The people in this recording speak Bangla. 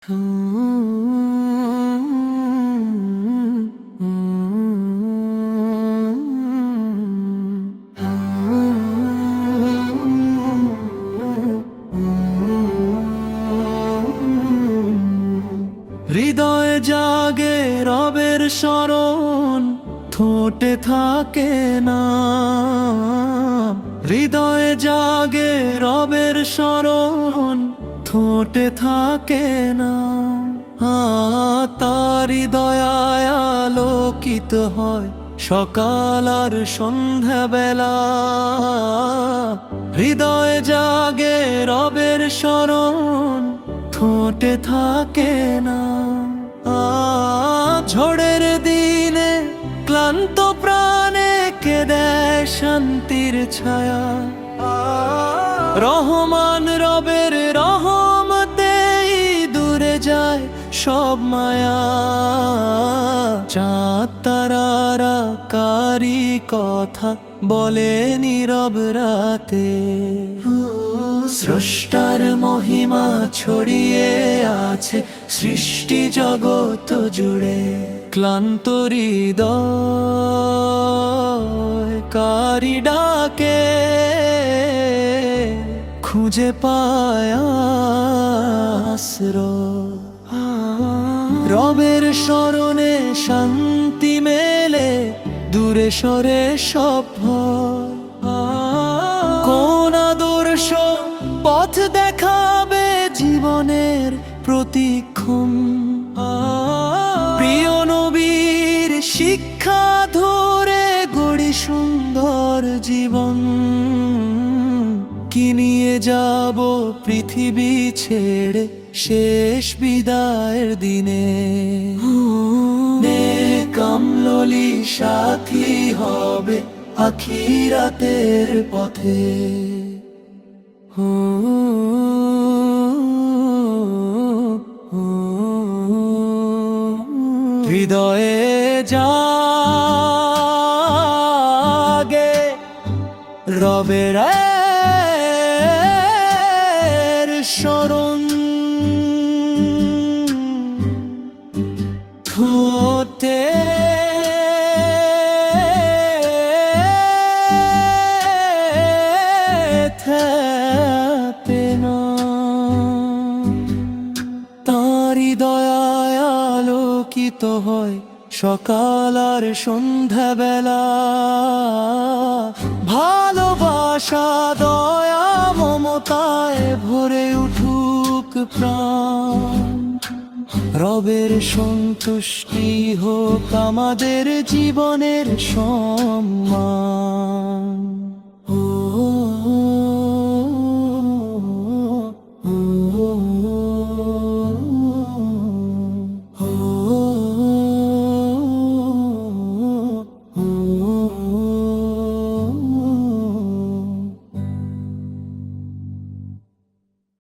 হৃদয়ে জাগে রবের স্মরণ, ঠোঁটে থাকে না। হৃদয়ে জাগে রবের স্মরণ, ঠোঁটে থাকে না। তারি দয়ায় আলোকিত হয় সকাল আর সন্ধ্যা বেলা। হৃদয়ে জাগে রবের স্মরণ, ঠোঁটে থাকে না। ঝড়ের দিনে ক্লান্ত প্রাণে কে দেয় শান্তির ছায়া। রহমান রবের রহমতেই দূরে যায় সব মায়া। চাঁদ তারারা কারি কথা বলে নীরব রাতে। স্রষ্টার মহিমা ছড়িয়ে আছে সৃষ্টি জগৎ জুড়ে। ক্লান্ত হৃদয় কারি ডাকে, খুঁজে পায় আশ্রয়। রবের স্মরণে শান্তি মেলে, দূরে সরে সব ভয়। কোন আদর্শ পথ দেখাবে জীবনের প্রতিক্ষণ। প্রিয় নবীর শিক্ষা ধরে গড়ি সুন্দর জীবন। কি নিয়ে যাব পৃথিবী ছেড়ে শেষ বিদায়ের দিনে। কামলি সাথী হবে আখিরাতের পথে। হৃদয়ে জাগে রবের স্মরণ, ঠোঁটে থাকে না। তাঁরই দয়ায় আলোকিত হয় সকাল আর সন্ধ্যা বেলা। ভালোবাসা দয়া মমতায় ভরে উঠুক প্রাণ। রবের সন্তুষ্টি হোক আমাদের জীবনের সম্মান।